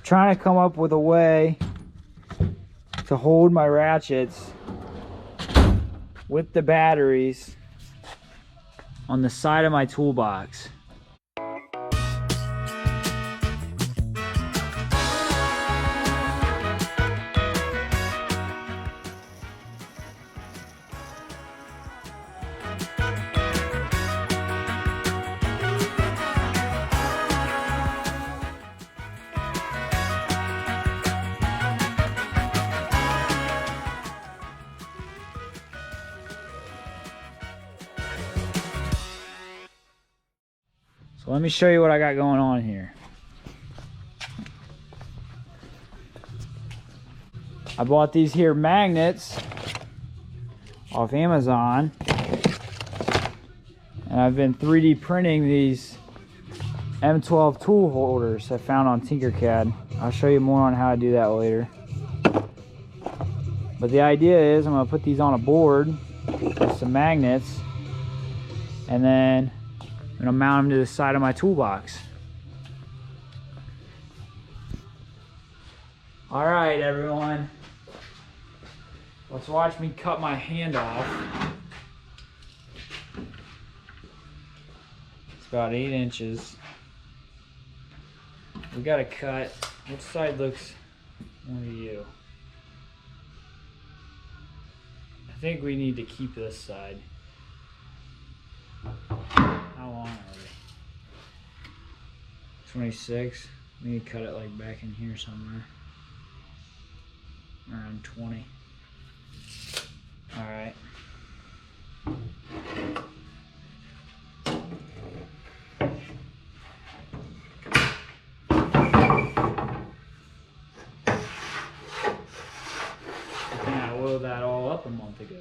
trying to come up with a way to hold my ratchets with the batteries on the side of my toolbox. So let me show you what I got going on here. I bought these here magnets off Amazon, and I've been 3D printing these M12 tool holders I found on Tinkercad. I'll show you more on how I do that later. But the idea is I'm going to put these on a board with some magnets, and then I'm going to mount them to the side of my toolbox. All right, everyone. Let's watch me cut my hand off. It's about 8 inches. We got to cut. Which side looks more to you? I think we need to keep this side. How long are they? 26. We need to cut it like back in here somewhere. Around 20. Alright. I oiled that all up a month ago.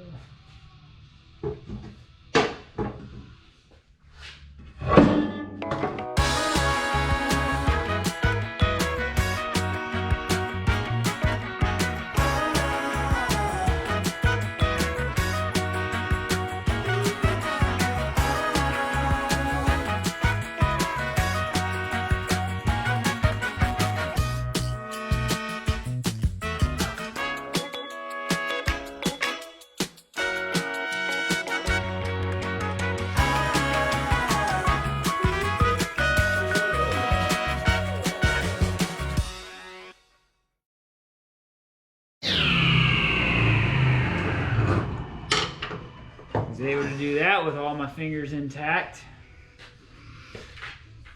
I was able to do that with all my fingers intact.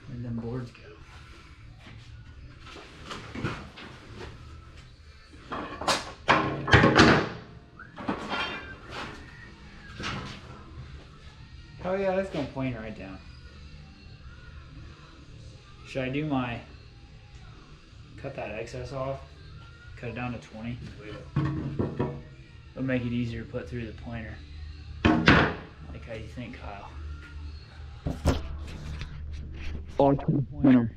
Where'd them boards go? Oh yeah, that's gonna point right down. Should I do my, cut that excess off? Cut it down to 20? It'll make it easier to put through the pointer. Like how you think, Kyle. On to the pointer.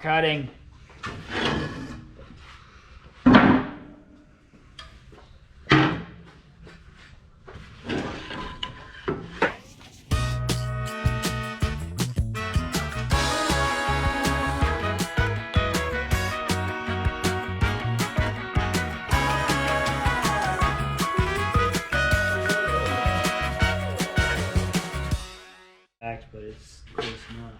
cutting. But it's close enough.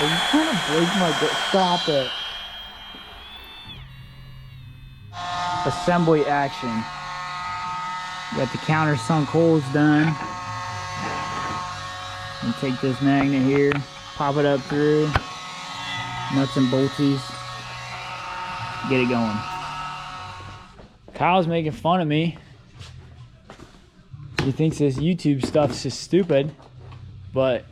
Are you trying to break my bit? Stop it. Assembly action. Got the countersunk holes done. And take this magnet here, pop it up through, nuts and bolties, get it going. Kyle's making fun of me. He thinks this YouTube stuff's just stupid, but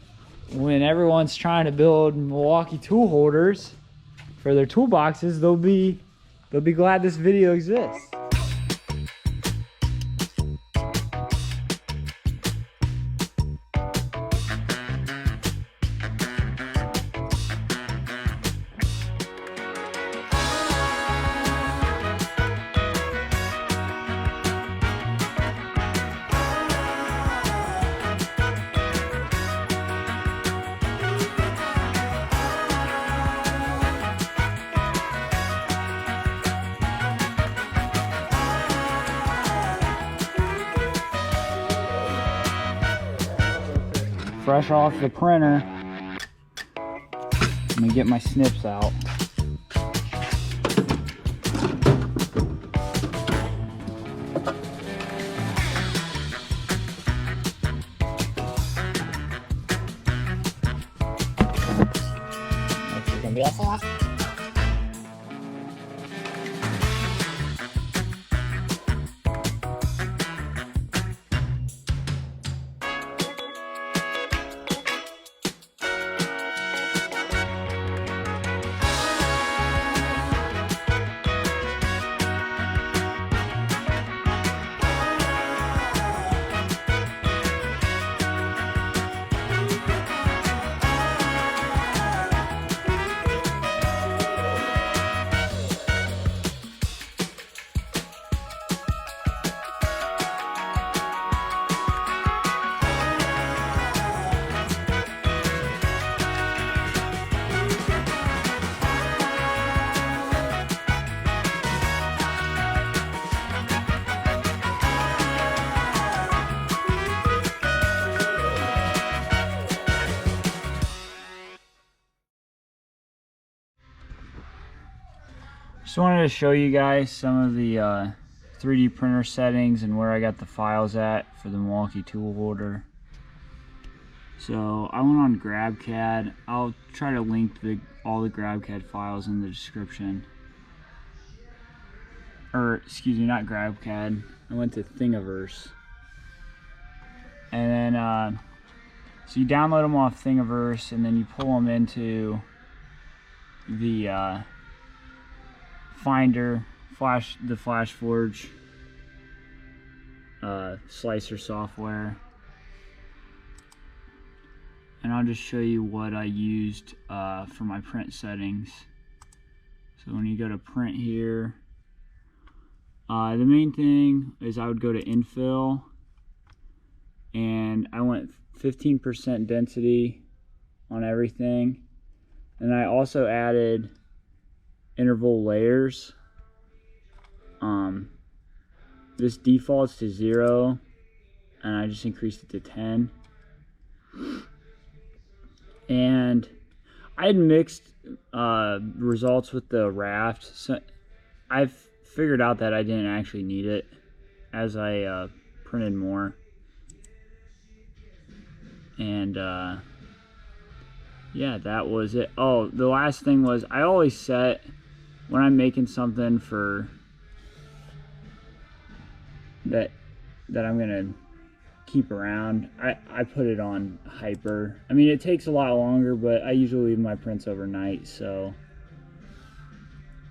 when everyone's trying to build Milwaukee tool holders for their toolboxes, they'll be glad this video exists. Fresh off the printer. Let me get my snips out. This is gonna be a sauce. Just wanted to show you guys some of the 3D printer settings and where I got the files at for the Milwaukee tool holder. So I went on GrabCAD. I'll try to link all the GrabCAD files in the description. Or excuse me, not GrabCAD. I went to Thingiverse. And then so you download them off Thingiverse and then you pull them into the Finder, the FlashForge slicer software. And I'll just show you what I used for my print settings. So when you go to print here, The main thing is I would go to infill, and I went 15% density on everything, and I also added interval layers. This defaults to 0, and I just increased it to 10. And I had mixed results with the raft, so I've figured out that I didn't actually need it as I printed more. And yeah, that was it. Oh, the last thing was, I always set, when I'm making something for that I'm gonna keep around, I put it on hyper. I mean, it takes a lot longer, but I usually leave my prints overnight, so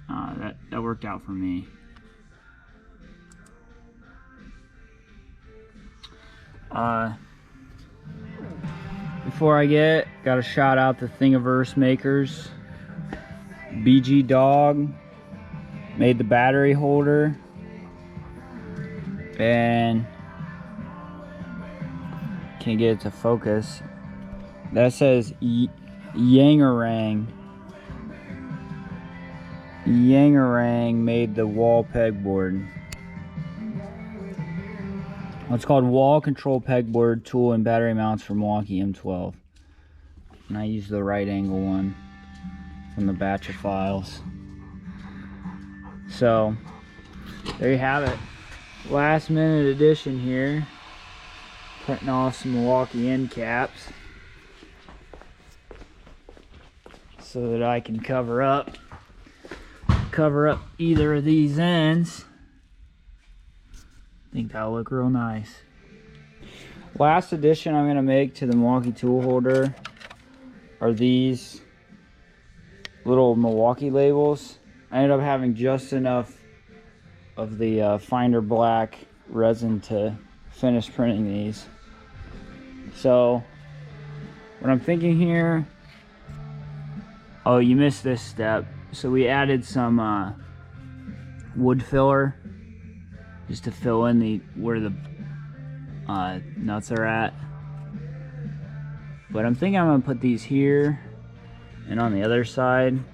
that worked out for me. Before I gotta shout out the Thingiverse makers. BG Dog made the battery holder, and can't get it to focus. That says Yangarang. Yangarang made the wall pegboard. It's called Wall Control Pegboard Tool and Battery Mounts for Milwaukee M12. And I used the right angle one from the batch of files. So there you have it. Last minute addition here. Printing off some Milwaukee end caps so that I can cover up either of these ends. I think that'll look real nice. Last addition I'm gonna make to the Milwaukee tool holder are these little Milwaukee labels. I ended up having just enough of the Finder Black resin to finish printing these. So what I'm thinking here, oh, you missed this step. So we added some wood filler just to fill in where the nuts are at. But I'm thinking I'm gonna put these here and on the other side, and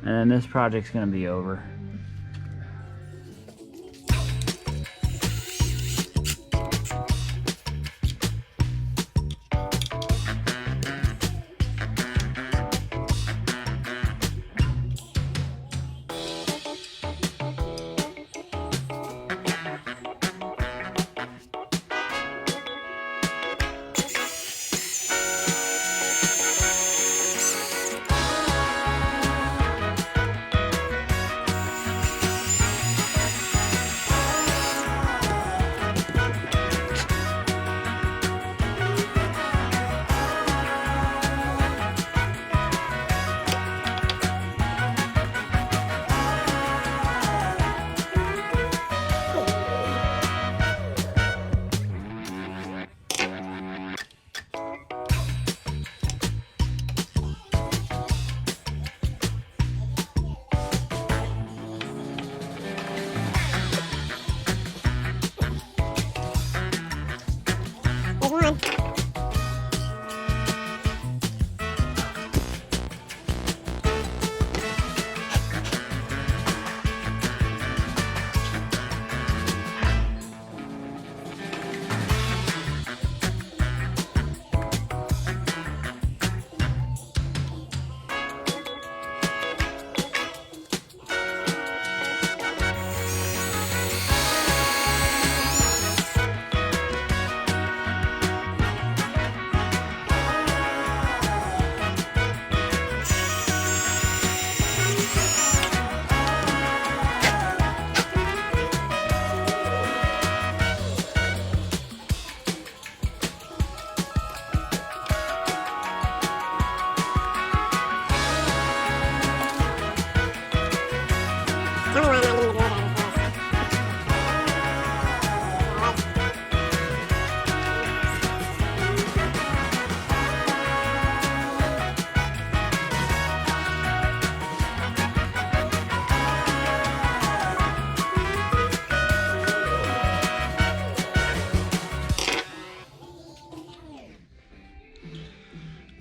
then this project's gonna be over.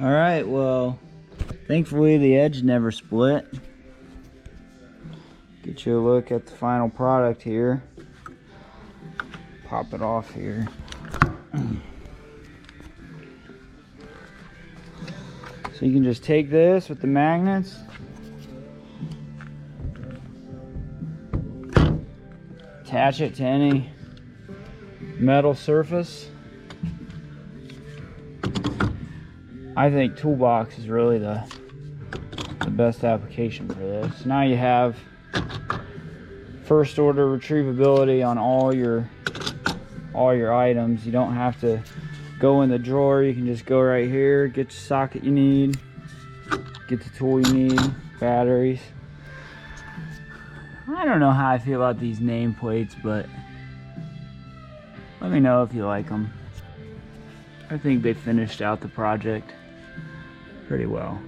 All right, well, thankfully the edge never split. Get you a look at the final product here. Pop it off here. So you can just take this with the magnets, attach it to any metal surface. I think Toolbox is really the best application for this. Now you have first order retrievability on all your items. You don't have to go in the drawer. You can just go right here, get the socket you need, get the tool you need, batteries. I don't know how I feel about these nameplates, but let me know if you like them. I think they finished out the project pretty well.